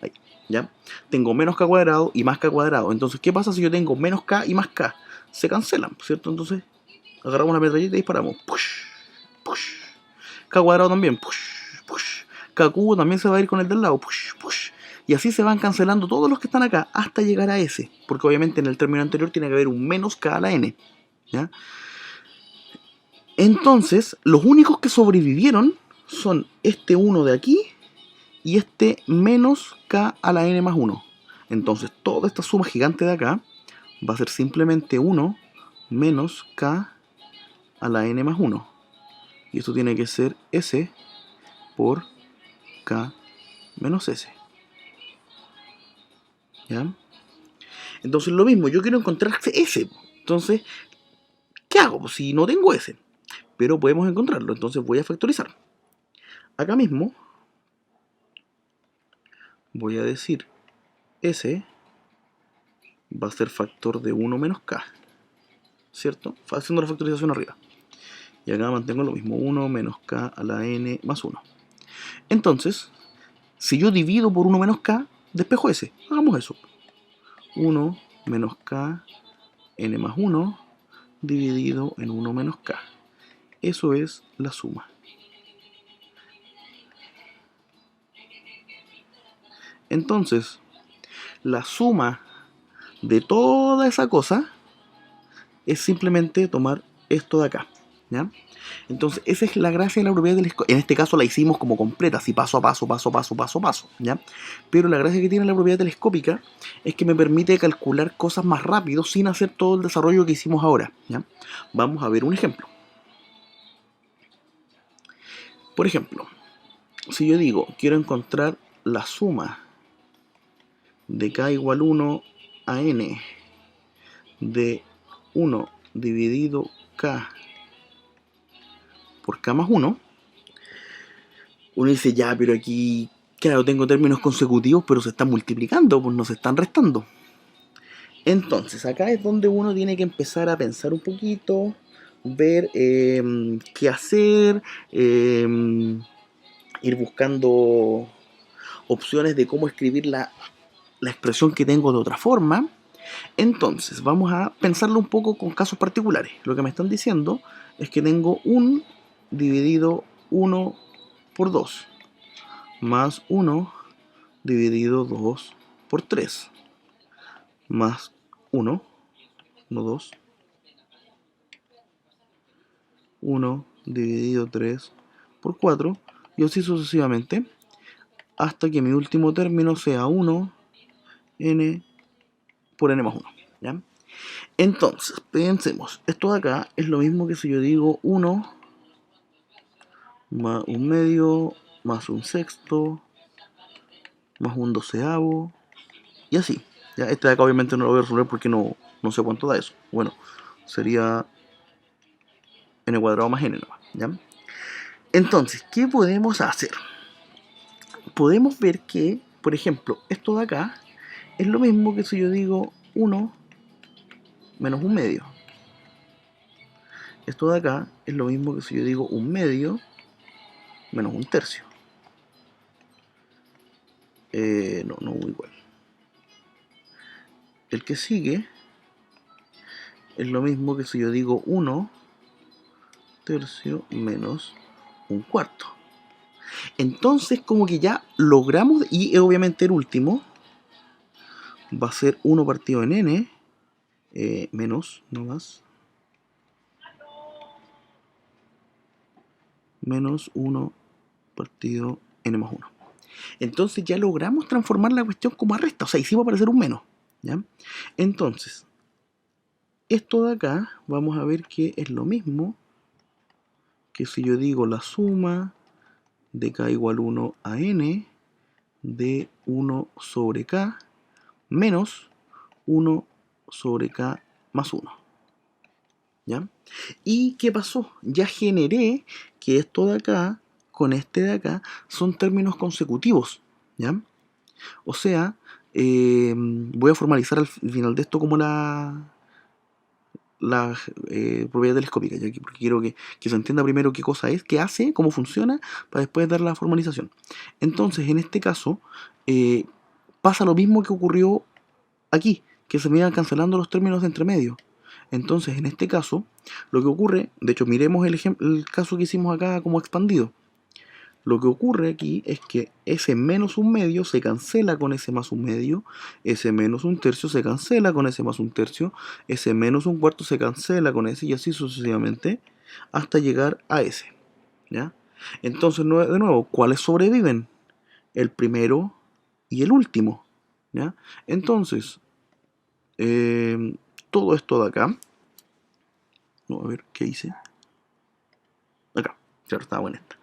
Ahí, ¿ya? Tengo menos K cuadrado y más K cuadrado. Entonces, ¿qué pasa si yo tengo menos K y más K? Se cancelan, ¿cierto? Entonces, agarramos una metralleta y disparamos. Push, push. K cuadrado también. Push, push. K cubo también se va a ir con el del lado. Push, push. Y así se van cancelando todos los que están acá hasta llegar a S. Porque obviamente en el término anterior tiene que haber un menos K a la N, ¿ya? Entonces, los únicos que sobrevivieron son este 1 de aquí y este menos K a la N más 1. Entonces, toda esta suma gigante de acá va a ser simplemente 1 menos K a la N más 1. Y esto tiene que ser S por K menos S, ¿ya? Entonces, lo mismo, yo quiero encontrar S. Entonces, ¿qué hago? Pues si no tengo S, pero podemos encontrarlo, entonces voy a factorizar. Acá mismo voy a decir S va a ser factor de 1 menos K, ¿cierto? Haciendo la factorización arriba. Y acá mantengo lo mismo, 1 menos K a la N más 1. Entonces, si yo divido por 1 menos K, despejo S. Hagamos eso. 1 menos K N más 1 dividido en 1 menos K. Eso es la suma. Entonces, la suma de toda esa cosa es simplemente tomar esto de acá, ¿ya? Entonces, esa es la gracia de la propiedad telescópica. En este caso la hicimos como completa, así paso a paso, paso a paso, paso a paso, ¿ya? Pero la gracia que tiene la propiedad telescópica es que me permite calcular cosas más rápido sin hacer todo el desarrollo que hicimos ahora, ¿ya? Vamos a ver un ejemplo. Por ejemplo, si yo digo, quiero encontrar la suma de k igual 1 a n de 1 dividido k por k más 1, uno dice, ya, pero aquí, claro, tengo términos consecutivos, pero se están multiplicando, pues no se están restando. Entonces, acá es donde uno tiene que empezar a pensar un poquito, ver qué hacer, ir buscando opciones de cómo escribir la expresión que tengo de otra forma. Entonces, vamos a pensarlo un poco con casos particulares. Lo que me están diciendo es que tengo 1 dividido 1 por 2, más 1 dividido 2 por 3, más 1, 1, 2, 1 dividido 3 por 4, y así sucesivamente, hasta que mi último término sea 1 n por n más 1, ¿ya? Entonces, pensemos, esto de acá es lo mismo que si yo digo 1 más un medio, más un sexto, más un doceavo, y así. ¿Ya? Este de acá obviamente no lo voy a resolver porque no sé cuánto da eso. Bueno, sería n cuadrado más n nomás, ¿ya? Entonces, ¿qué podemos hacer? Podemos ver que, por ejemplo, esto de acá es lo mismo que si yo digo 1 menos un medio. Esto de acá es lo mismo que si yo digo un medio menos un tercio. No igual. El que sigue es lo mismo que si yo digo 1 tercio menos un cuarto. Entonces como que ya logramos, y obviamente el último va a ser 1 partido en n, menos, no más, menos 1 partido n más 1. Entonces ya logramos transformar la cuestión como a resta, o sea, hicimos aparecer un menos, ¿ya? Entonces, esto de acá, vamos a ver que es lo mismo que si yo digo la suma de k igual 1 a n de 1 sobre k menos 1 sobre k más 1, ¿ya? ¿Y qué pasó? Ya generé que esto de acá con este de acá son términos consecutivos, ¿ya? O sea, voy a formalizar al final de esto como la propiedad telescópica, ya que, porque quiero que se entienda primero qué cosa es, qué hace, cómo funciona, para después dar la formalización. Entonces, en este caso, pasa lo mismo que ocurrió aquí, que se me iban cancelando los términos de entremedio. Entonces, en este caso, lo que ocurre, de hecho, miremos el caso que hicimos acá como expandido. Lo que ocurre aquí es que ese menos un medio se cancela con ese más un medio, ese menos un tercio se cancela con ese más un tercio, ese menos un cuarto se cancela con ese, y así sucesivamente hasta llegar a ese, ¿ya? Entonces, de nuevo, ¿cuáles sobreviven? El primero y el último, ¿ya? Entonces, todo esto de acá, no, a ver, ¿qué hice? Acá, claro, estaba buena esta.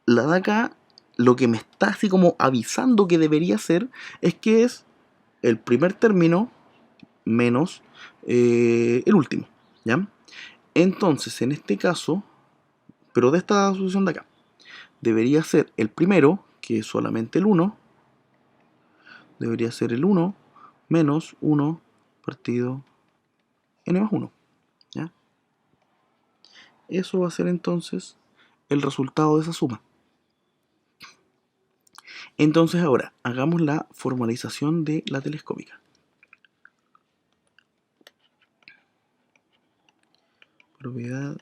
La de acá, lo que me está así como avisando que debería ser es que es el primer término menos el último, ¿ya? Entonces, en este caso, pero de esta solución de acá, debería ser el primero, que es solamente el 1, debería ser el 1 menos 1 partido n más 1, ¿ya? Eso va a ser entonces el resultado de esa suma. Entonces ahora, hagamos la formalización de la telescópica. Propiedad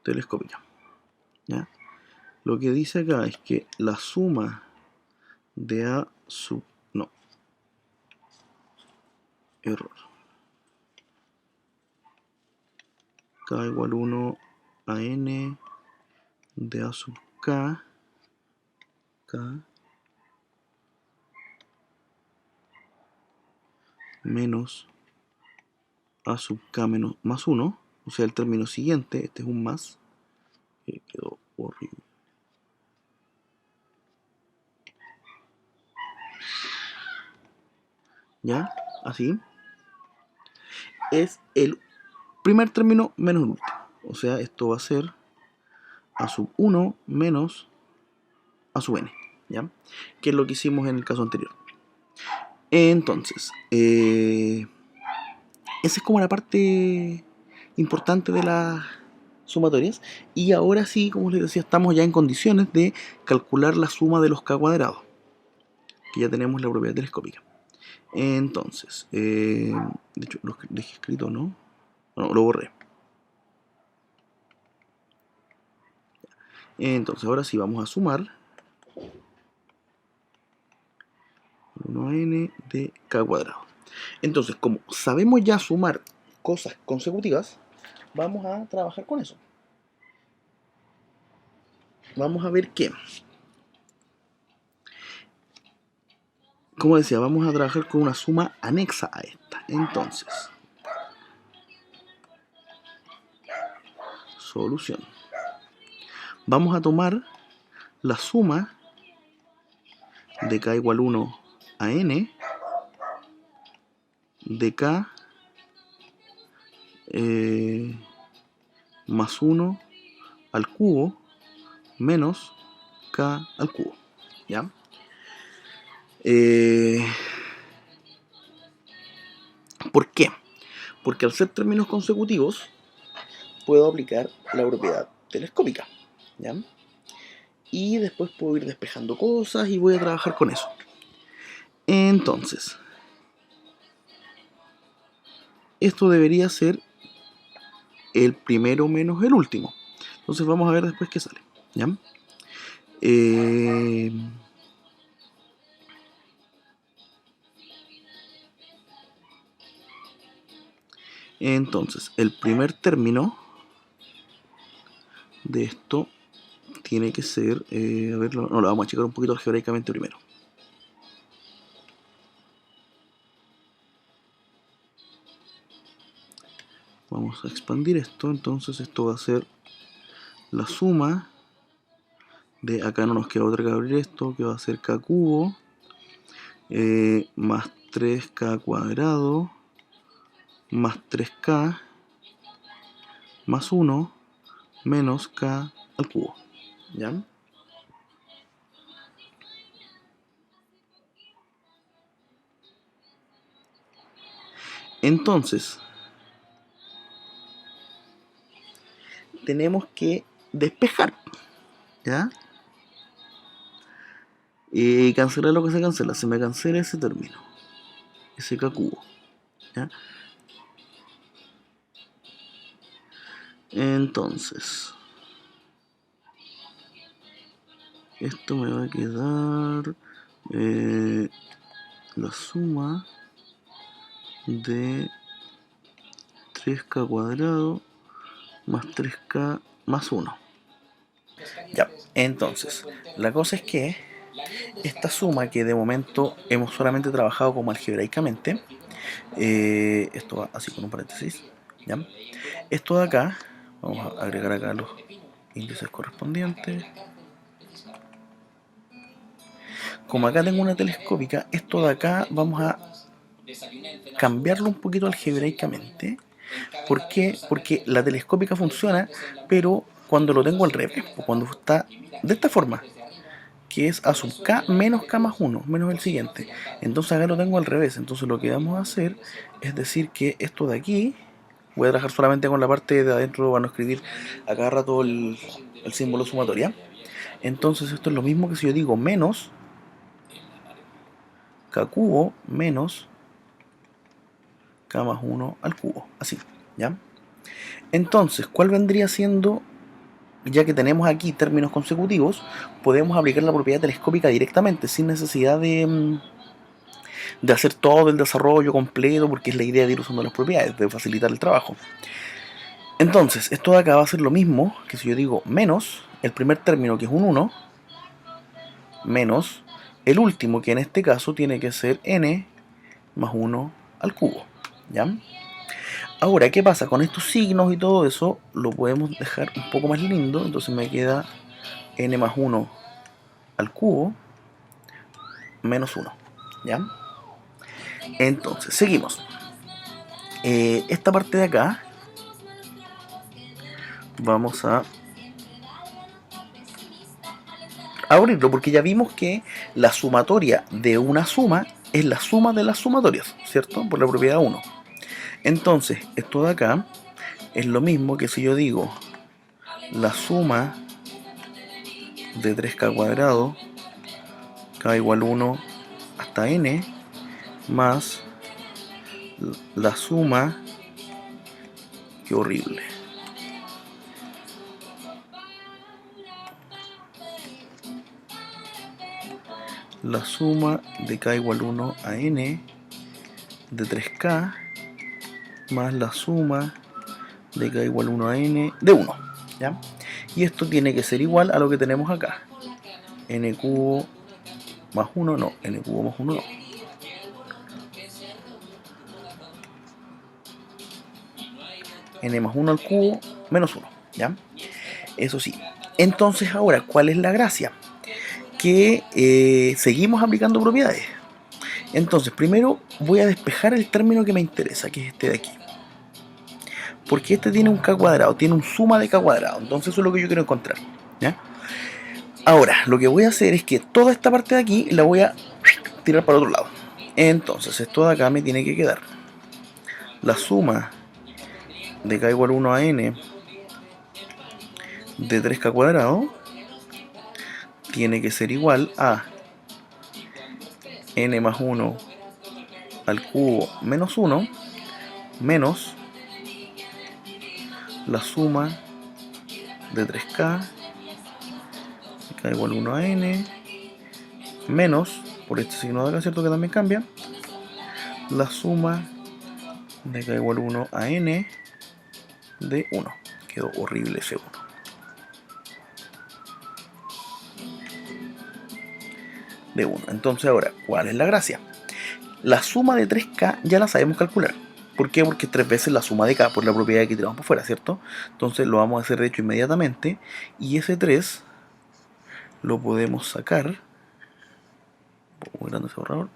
telescópica, ¿ya? Lo que dice acá es que la suma de A sub... no, error. K igual 1 a n de a sub k, menos a sub k menos más 1, o sea, el término siguiente, este es un más, que quedó horrible. ¿Ya? Así. Es el primer término menos el último. O sea, esto va a ser a sub 1 menos a sub n. ¿Ya? Que es lo que hicimos en el caso anterior. Entonces, esa es como la parte importante de las sumatorias. Y ahora sí, como les decía, estamos ya en condiciones de calcular la suma de los k cuadrados. Que ya tenemos la propiedad telescópica. Entonces, de hecho, lo dejé escrito, ¿no? No, lo borré. Entonces, ahora sí vamos a sumar 1n de k cuadrado. Entonces, como sabemos ya sumar cosas consecutivas, vamos a trabajar con eso. Vamos a ver qué. Como decía, vamos a trabajar con una suma anexa a esta. Entonces, solución. Vamos a tomar la suma de k igual 1 a n de k más 1 al cubo menos k al cubo. ¿Ya? ¿Por qué? Porque al ser términos consecutivos, puedo aplicar la propiedad telescópica. ¿Ya? Y después puedo ir despejando cosas y voy a trabajar con eso. Entonces, esto debería ser el primero menos el último. Entonces vamos a ver después qué sale. ¿Ya? Entonces, el primer término de esto tiene que ser, a ver, no, lo vamos a checar un poquito algebraicamente primero. Vamos a expandir esto, entonces esto va a ser la suma de, acá no nos queda otra que abrir esto, que va a ser k cubo, más 3k cuadrado, más 3k, más 1, menos k al cubo. ¿Ya? Entonces, tenemos que despejar. ¿Ya? Y cancelar lo que se cancela. Se me cancela ese término. Ese k cubo. ¿Ya? Entonces, esto me va a quedar la suma de 3k cuadrado más 3k más 1. Ya, entonces, la cosa es que esta suma que de momento hemos solamente trabajado como algebraicamente, esto va así con un paréntesis, ¿ya? Esto de acá, vamos a agregar acá los índices correspondientes. Como acá tengo una telescópica, esto de acá vamos a cambiarlo un poquito algebraicamente. ¿Por qué? Porque la telescópica funciona, pero cuando lo tengo al revés, cuando está de esta forma, que es a sub k menos k más 1, menos el siguiente. Entonces acá lo tengo al revés. Entonces lo que vamos a hacer es decir que esto de aquí, voy a trabajar solamente con la parte de adentro, van a escribir a cada rato el símbolo sumatoria. Entonces esto es lo mismo que si yo digo menos k cubo menos k más 1 al cubo, así, ¿ya? Entonces, ¿cuál vendría siendo, ya que tenemos aquí términos consecutivos, podemos aplicar la propiedad telescópica directamente, sin necesidad de hacer todo el desarrollo completo, porque es la idea de ir usando las propiedades, de facilitar el trabajo. Entonces, esto de acá va a ser lo mismo que si yo digo menos el primer término, que es un 1, menos el último, que en este caso tiene que ser n más 1 al cubo. ¿Ya? Ahora, ¿qué pasa? Con estos signos y todo eso, lo podemos dejar un poco más lindo. Entonces me queda n más 1 al cubo menos 1. ¿Ya? Entonces, seguimos. Esta parte de acá vamos a abrirlo, porque ya vimos que la sumatoria de una suma es la suma de las sumatorias, ¿cierto? Por la propiedad 1. Entonces, esto de acá es lo mismo que si yo digo la suma de 3k cuadrado, k igual 1 hasta n, más la suma, qué horrible, la suma de k igual 1 a n de 3k más la suma de k igual 1 a n de 1. ¿Ya? Y esto tiene que ser igual a lo que tenemos acá. N cubo más 1, no, n cubo más 1 no. N más 1 al cubo menos 1. ¿Ya? Eso sí. Entonces ahora, ¿cuál es la gracia? Que seguimos aplicando propiedades. Entonces, primero voy a despejar el término que me interesa, que es este de aquí. Porque este tiene un k cuadrado, tiene un suma de k cuadrado. Entonces eso es lo que yo quiero encontrar. ¿Ya? Ahora, lo que voy a hacer es que toda esta parte de aquí la voy a tirar para otro lado. Entonces, esto de acá me tiene que quedar la suma de k igual 1 a n de 3k cuadrado tiene que ser igual a n más 1 al cubo menos 1 menos la suma de 3k, k igual 1 a n, menos, por este signo de acá, ¿cierto? Que también cambia, la suma de k igual 1 a n de 1. Quedó horrible ese 1. De 1. Entonces ahora, ¿cuál es la gracia? La suma de 3k ya la sabemos calcular. ¿Por qué? Porque es 3 veces la suma de k por la propiedad que tiramos por fuera, ¿cierto? Entonces lo vamos a hacer de hecho inmediatamente. Y ese 3 lo podemos sacar. Un poco muy grande ese borrador.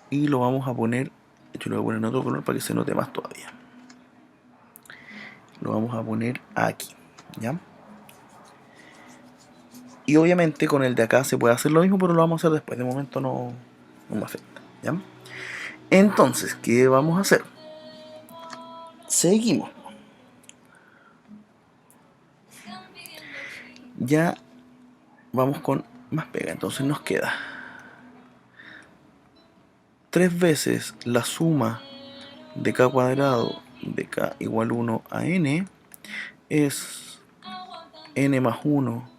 Y lo vamos a poner, de hecho lo voy a poner en otro color para que se note más todavía. Lo vamos a poner aquí, ¿ya? Y obviamente con el de acá se puede hacer lo mismo, pero lo vamos a hacer después. De momento no me afecta, ¿ya? Entonces, ¿qué vamos a hacer? Seguimos. Ya vamos con más pega. Entonces nos queda 3 veces la suma de k cuadrado de k igual 1 a n es n más 1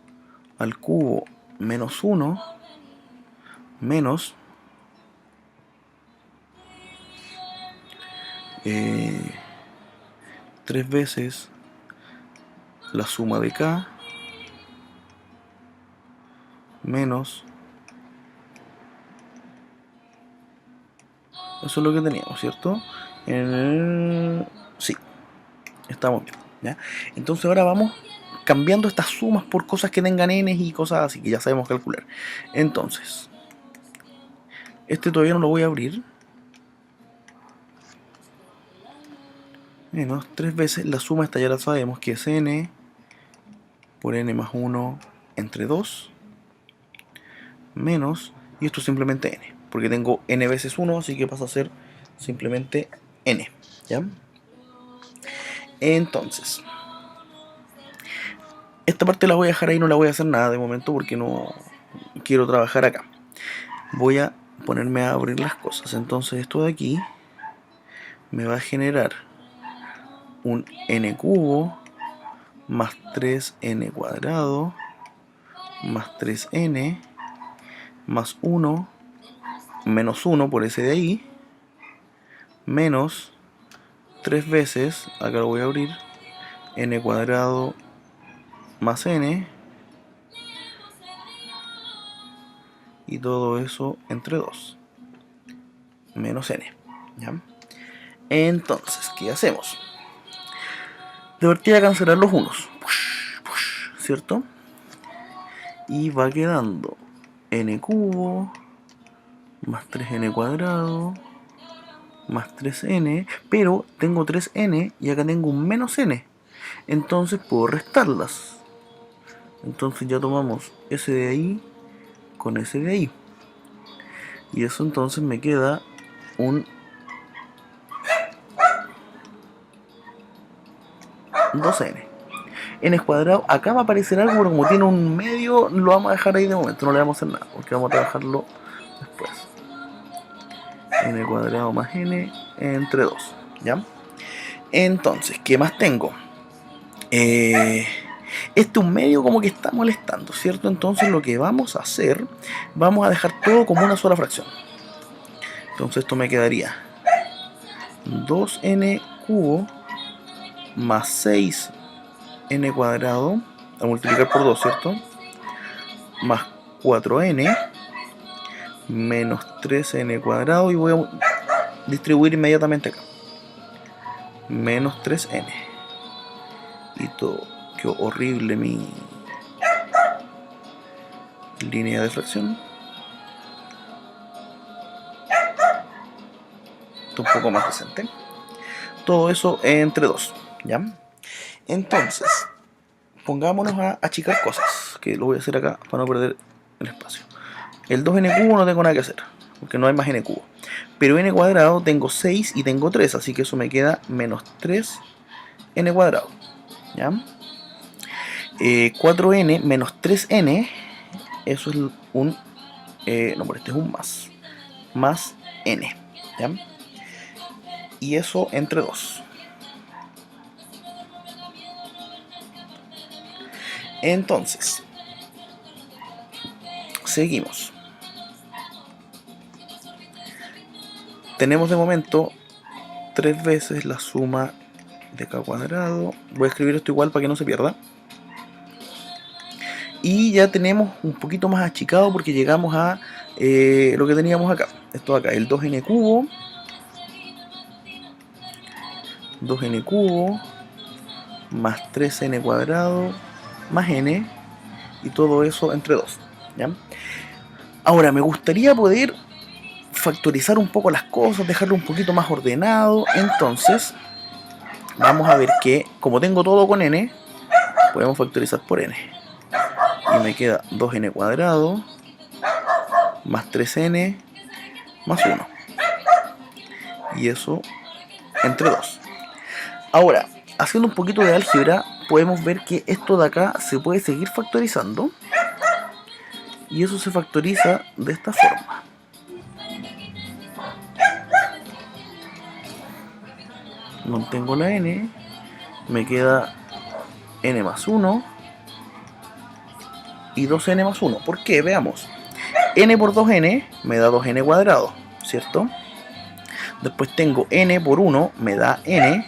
al cubo menos 1 menos 3 veces la suma de k menos, eso es lo que teníamos, ¿cierto? Sí, estamos bien, ¿ya? Entonces ahora vamos cambiando estas sumas por cosas que tengan n y cosas así que ya sabemos calcular. Entonces, este todavía no lo voy a abrir. Menos 3 veces la suma, esta ya la sabemos, que es n por n más 1 entre 2 menos, y esto es simplemente n, porque tengo n veces 1, así que pasa a ser simplemente n, ¿ya? Entonces, esta parte la voy a dejar ahí, no la voy a hacer nada de momento porque no quiero trabajar acá. Voy a ponerme a abrir las cosas. Entonces esto de aquí me va a generar un n cubo más 3n cuadrado más 3n más 1 menos 1 por ese de ahí menos 3 veces, acá lo voy a abrir, n cuadrado más n, y todo eso entre 2 menos n, ¿ya? Entonces, ¿qué hacemos? De partida cancelar los unos, ¿cierto? Y va quedando n cubo más 3n cuadrado más 3n, pero tengo 3n y acá tengo un menos n, entonces puedo restarlas. Entonces ya tomamos ese de ahí con ese de ahí, y eso entonces me queda un 2n. N cuadrado, acá va a aparecer algo, pero como tiene un medio, lo vamos a dejar ahí de momento, no le vamos a hacer nada, porque vamos a trabajarlo después. N cuadrado más n entre 2, ¿ya? Entonces, ¿qué más tengo? Este un medio como que está molestando, ¿cierto? Entonces lo que vamos a hacer, vamos a dejar todo como una sola fracción. Entonces esto me quedaría 2n cubo más 6n cuadrado, a multiplicar por 2, ¿cierto? Más 4n menos 3n cuadrado, y voy a distribuir inmediatamente acá. Menos 3n. Y todo, quedó horrible mi línea de fracción. Esto un poco más decente. Todo eso entre 2, ¿ya? Entonces, pongámonos a achicar cosas, que lo voy a hacer acá para no perder el espacio. El 2n cubo no tengo nada que hacer, porque no hay más n cubo. Pero n cuadrado tengo 6 y tengo 3, así que eso me queda menos 3n cuadrado, ¿ya? 4n menos 3n, eso es un... no, pero este es un más n, ¿ya? Y eso entre 2. Entonces, seguimos. Tenemos de momento 3 veces la suma de k cuadrado. Voy a escribir esto igual para que no se pierda. Y ya tenemos un poquito más achicado porque llegamos a lo que teníamos acá. Esto acá, el 2n cubo. 2n cubo más 3n cuadrado más n, y todo eso entre 2, ¿ya? Ahora, me gustaría poder factorizar un poco las cosas, dejarlo un poquito más ordenado. Entonces, vamos a ver que, como tengo todo con n, podemos factorizar por n. Y me queda 2n cuadrado más 3n más 1. Y eso entre 2. Ahora, haciendo un poquito de álgebra, podemos ver que esto de acá se puede seguir factorizando. Y eso se factoriza de esta forma. Mantengo la n, me queda n más 1 y 2n más 1. ¿Por qué? Veamos. N por 2n me da 2n cuadrado, ¿cierto? Después tengo n por 1 me da n,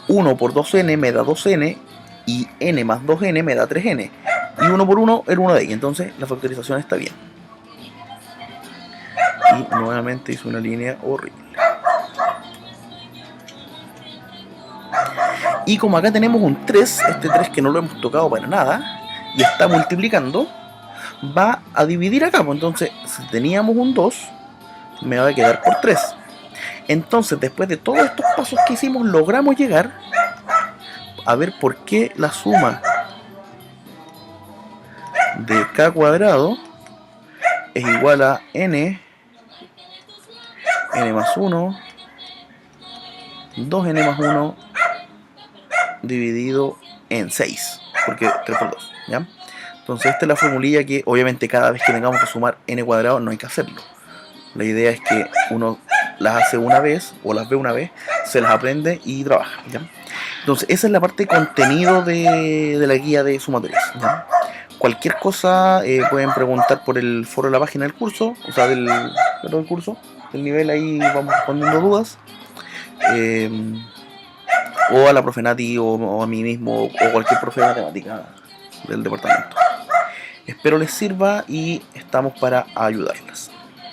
1 por 2n me da 2n, y n más 2n me da 3n. Y 1 por 1 el 1 de ahí, entonces la factorización está bien. Y nuevamente hice una línea horrible. Y como acá tenemos un 3, este 3 que no lo hemos tocado para nada, y está multiplicando, va a dividir acá. Entonces, si teníamos un 2, me va a quedar por 3. Entonces, después de todos estos pasos que hicimos, logramos llegar a ver por qué la suma de k cuadrado es igual a n más 1, 2n más 1 dividido en 6, porque 3 por 2, ¿ya? Entonces esta es la formulilla que obviamente cada vez que tengamos que sumar n cuadrado no hay que hacerlo. La idea es que uno las hace una vez o las ve una vez, se las aprende y trabaja, ¿ya? Entonces esa es la parte de contenido de la guía de sumatorias, ¿ya? Cualquier cosa pueden preguntar por el foro de la página del curso, o sea del curso, del nivel, ahí vamos respondiendo dudas. o a la profe Nati o a mí mismo o cualquier profe de matemática del departamento. Espero les sirva y estamos para ayudarlas.